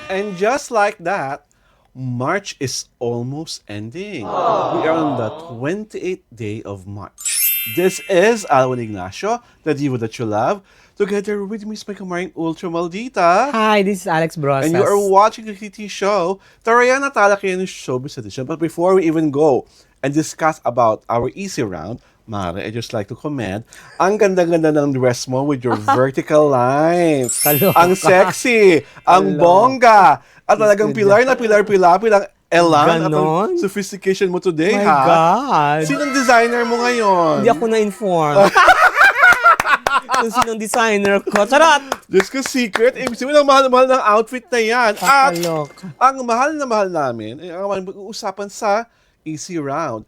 And just like that, March is almost ending. We are on the 28th day of March. This is Alwin Ignacio, the diva that you love, together with Miss Maring Ultra Maldita. Hi, this is Alex Brosas. And you are watching the TT show, Tarayana Talakayan Showbiz Edition. But before we even go and discuss about our easy round, Mare, I just like to comment, ang ganda-ganda ng dress mo with your vertical lines. Kaloka. Ang sexy, ang Kaloka. bongga, at talagang Diyos ko pilar ang elan at ang Ganon? sophistication mo today, My ha? God. Sinong designer mo ngayon? Hindi ako na-inform. Kung sinong designer ko. Charot! Diyos ko, secret. Ibig sabihin, ang mahal-mahal ng outfit na yan. At Kakaloka. ang mahal na mahal namin, ang usapan sa Easy Round.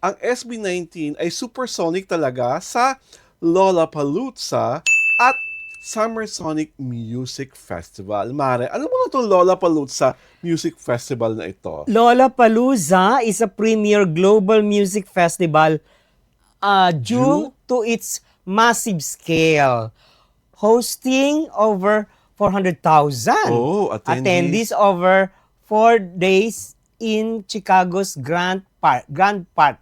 Ang SB19 ay supersonic talaga sa Lollapalooza at Summer Sonic Music Festival. Mare, ano mo na itong Lollapalooza Music Festival na ito? Lollapalooza is a premier global music festival due to its massive scale, hosting over 400,000 Oh, attendees. over 4 days in Chicago's Grand Park.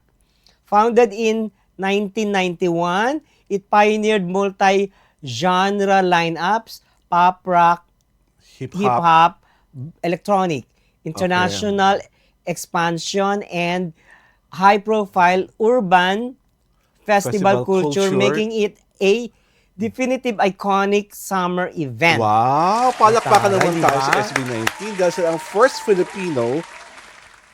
Founded in 1991, it pioneered multi-genre lineups, pop, rock, hip-hop, electronic, international expansion, and high-profile urban festival culture, making it a definitive iconic summer event. Wow! Palakpakan naman Diba? tayo sa SB19 dahil sila ang first Filipino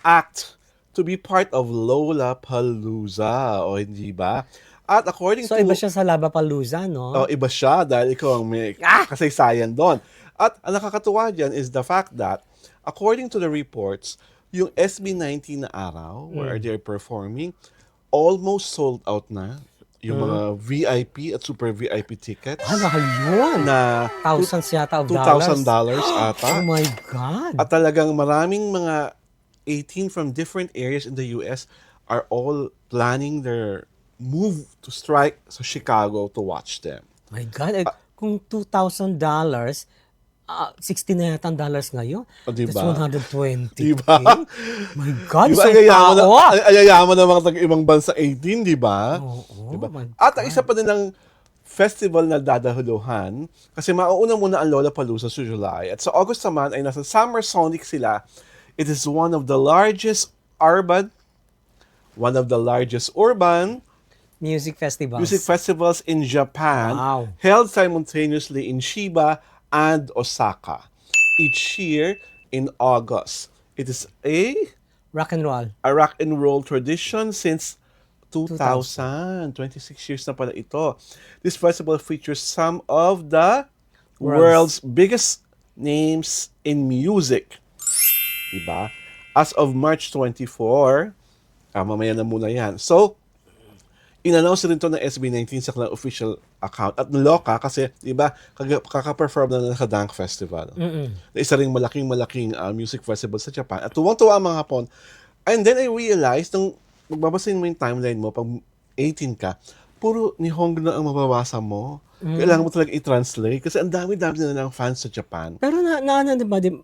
act to be part of Lollapalooza. O hindi ba? At according So, to... iba siya sa Lollapalooza, no? Oh, iba siya dahil ikaw ang may kasaysayan doon. At ang nakakatuwa dyan is the fact that according to the reports, yung SB19 na araw where they're performing, almost sold out na yung mga VIP at super VIP tickets Mahal yun. na Thousands yata of dollars. $2,000 ata. Oh my God. At talagang maraming mga 18 from different areas in the US are all planning their move to strike sa Chicago to watch them. My God. Kung $2,000, 60 na yata ang dollars ngayon. Diba? That's 120. Diba? My God, Diba, isang ayayaman tao. ng mga ibang bansa 18, di ba? Oo, Diba? my At ang isa pa din ng festival na dadahuluhan, kasi mauuna muna ang Lollapalooza sa July. At sa August naman ay nasa Summer Sonic sila. It is one of the largest urban Music festivals. music festivals in Japan, Wow. held simultaneously in Chiba and Osaka each year in August. It is a Rock and roll. rock and roll tradition since 2000. 26 years na pala ito. This festival features some of the world's biggest names in music. Diba? As of March 24, mamaya na muna yan. So, in-announce rin to ng SB19 sa kanilang official account. At naloka kasi, diba, kaka-perform na ng Dunk Festival. Na isa ring malaking music festival sa Japan. At tuwang-tuwa ang mga Hapon. And then I realized, nung magbabasahin mo yung timeline mo, pag 18 ka, puro Nihongo na ang mababasa mo. Kailangan mo talaga i-translate kasi ang dami-dami na ng fans sa Japan. Pero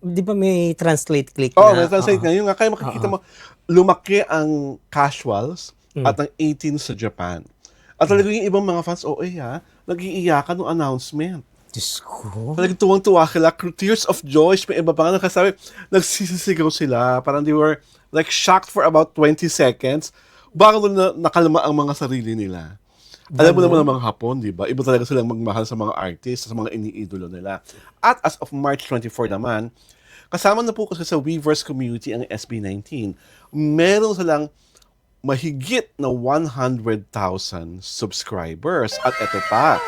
di ba may translate click Oh, na? may translate ngayon nga. Kaya makikita mo, lumaki ang casuals at ang 18 sa Japan. At talaga yung ibang mga fans, nag-iiyakan ng announcement. Diyos ko. Talagang tuwang-tuwa sila, tears of joy. May iba pa nga nakasabi, nagsisisigaw sila. Parang they were like shocked for about 20 seconds bago na nakalma ang mga sarili nila. Alam mo naman ang mga Hapon, di ba? Iba talaga silang magmahal sa mga artists, sa mga iniidolo nila. At as of March 24 naman, kasama na po kasi sa Weverse community ang SB19. Meron silang mahigit na 100,000 subscribers. At eto pa,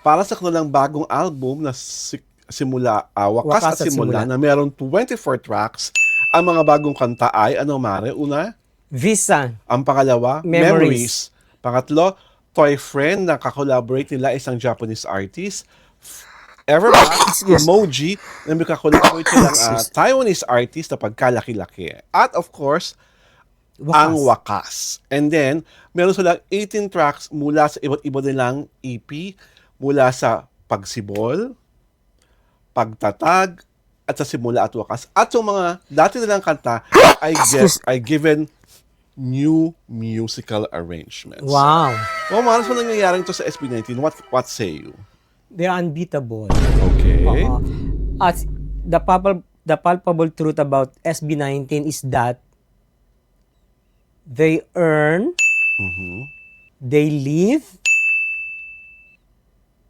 para sa kanilang bagong album na Wakas at Simula, na meron 24 tracks, ang mga bagong kanta ay, Mare? Una? Visa. Ang pangalawa, Memories. Pangatlo, Toy Friend, na kakolaborate nila isang Japanese artist. Everbox, Emoji, na may kakolaborate nilang Taiwanese artist na pagkalaki-laki. At of course, ang Wakas. And then, meron silang 18 tracks mula sa iba't iba nilang EP, mula sa Pagsibol, pagtatag, at sa simula at wakas. At yung mga dati nilang kanta ay given new musical arrangements. Wow. Well, malas mo nangyayari ito sa SB19. What say you? They're unbeatable. Okay. Oo. At the palpable truth about SB19 is that they earn, they live,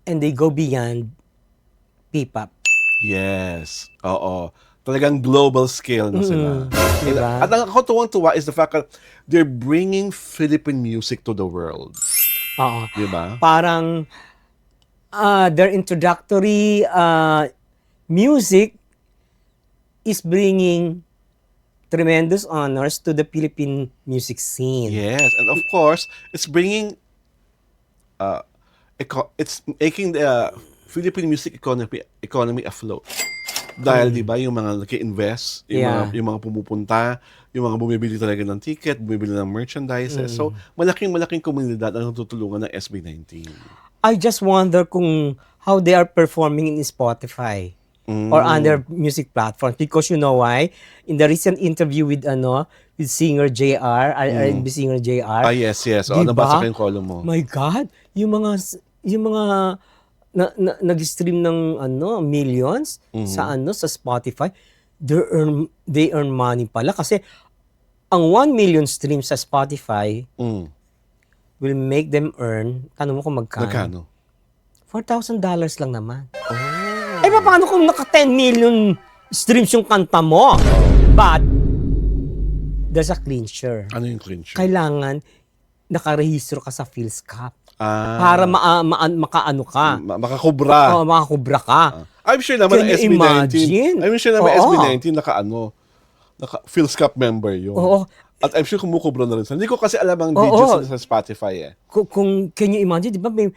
and they go beyond P-pop. Yes. Oo. Talagang global scale na sila. Diba? At ang ako tuwang-tuwa is the fact that they're bringing Philippine music to the world. Oo. Diba? Parang their introductory music is bringing tremendous honors to the Philippine music scene. Yes. And of course, it's bringing it's making the Philippine music economy afloat. Dahil 'di ba yung mga nag-invest, yung mga pumupunta, yung mga bumibili talaga ng ticket, bumibili ng merchandise. So, malaking komunidad ang natutulungan ng SB19. I just wonder kung how they are performing in Spotify or other music platforms, because you know why? In the recent interview with singer JR, R&B singer JR. Yes. O, Diba? nabasa ko yung column mo. My God, yung mga nag-stream ng millions sa Spotify, they earn money pala kasi ang 1 million streams sa Spotify will make them earn, tanong mo kung magkano? Magkano? $4,000 lang naman. Eh, paano kung naka 10 million streams yung kanta mo? But, there's a clincher. Ano yung clincher? Kailangan nakarehistro ka sa PhilSCAP. Para makaano ka. Makakubra. Oo, makakubra ka. I'm sure naman Can ang you SB19. imagine? I'm sure naman Oo. SB19 naka PhilSCAP member yun. Oo. At I'm sure kumukubra na rin sila. Hindi ko kasi alam ang Oo. digits sa Spotify eh. Kung can you imagine, di ba may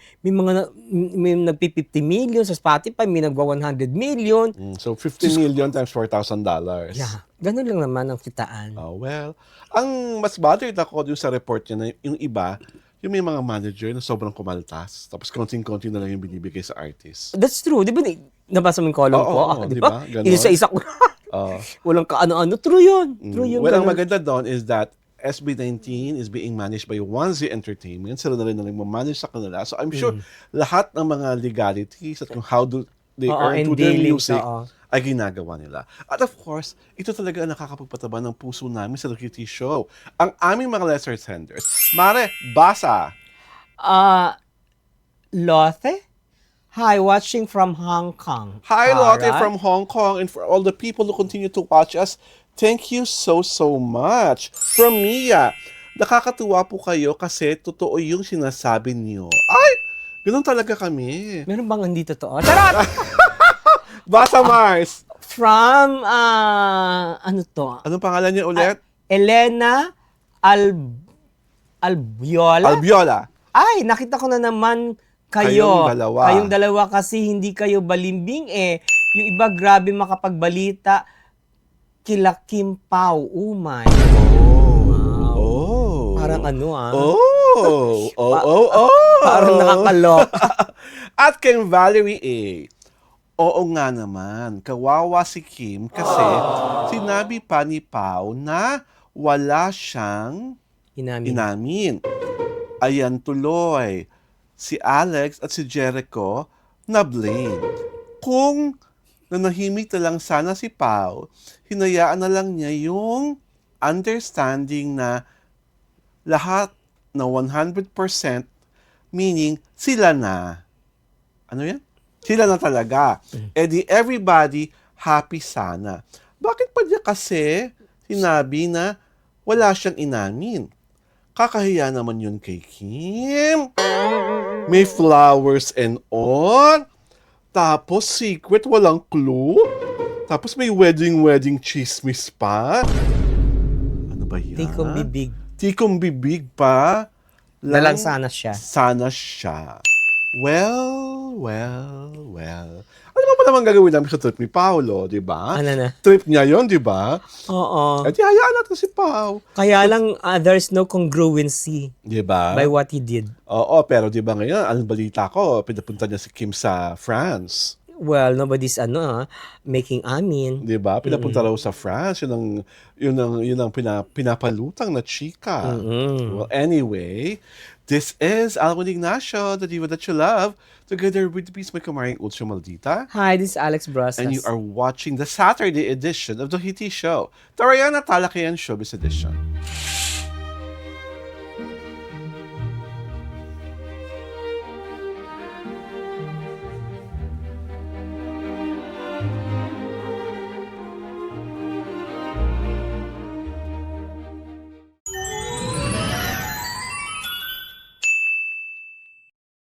nagpi-50 million sa Spotify, may nagwa 100 million. So 50 million times $4,000. Yeah, ganun lang naman ang kitaan. Oh, well, ang mas bothered ako dun sa report niya na yung iba, yung may mga manager na sobrang kumaltas. Tapos konting-konti na lang yung binibigay sa artist. That's true. Di ba nabasa mo yung column ko? Oo, Di di ba? ba? Ganon. Isa-isa ko. Walang kaano-ano. True yun. True yun. Well, ang ganun. maganda doon is that SB19 is being managed by Onesie Entertainment. Sila na rin manage sa kanila. So I'm sure lahat ng mga legalities at kung how do they earn and through their dealings, music oo. ay ginagawa nila. At of course, ito talaga ang nakakapagpataba ng puso namin sa reality show. Ang aming mga lesser senders. Mare, basa! Lotte? Hi, watching from Hong Kong. Hi, Lotte Alright. from Hong Kong, and for all the people who continue to watch us, thank you so much. From Mia, nakakatuwa po kayo kasi totoo yung sinasabi niyo. Ay, ganun talaga kami. Meron bang hindi totoo? Charot! Basa, Mars! From, ano to? Anong pangalan niya ulit? Elena Albiola? Albiola. Ay, nakita ko na naman Kayong kayo. dalawa. Kayong dalawa kasi hindi kayo balimbing eh. Yung iba grabe makapagbalita. Kila Kim Pao. Oh my. Oh. Oh. Parang ano Oh. Parang nakakaloka. At kay Valerie A. Oo nga naman, kawawa si Kim kasi sinabi pa ni Pao na wala siyang inamin. Ayan tuloy, si Alex at si Jericho na blame. Kung nanahimik na lang sana si Pao, hinayaan na lang niya yung understanding na lahat na 100%, meaning sila na. Ano yan? Sila na talaga. Eh di everybody happy sana. Bakit pa niya kasi sinabi na wala siyang inamin? Kakahiya naman yun kay Kim. May flowers and all. Tapos secret, walang clue. Tapos may wedding chismis pa. Ano ba yan? Tikong bibig. Tikong bibig pa. Na lang sana siya. Sana siya. Well. Ano ba naman gagawin namin sa trip ni Paolo, di ba? Ano na? Trip niya yon, di ba? Oo. At hayaan natin si Pao. Kaya lang, there's no congruency Di ba? by what he did. Oo, pero di ba ngayon, ang balita ko, pinapunta niya si Kim sa France. Well, nobody's making amin. 'Di ba? Pinapunta raw sa France, yun ang pinapalutang na chika. Well, anyway, this is Alwin Ignacio, the diva that you love, together with the peacemaker Maring Ultra Maldita, Hi, this is Alex and you Brasas. are watching the Saturday edition of the Hitty Show, Tarayan at Talakayan Showbiz Edition.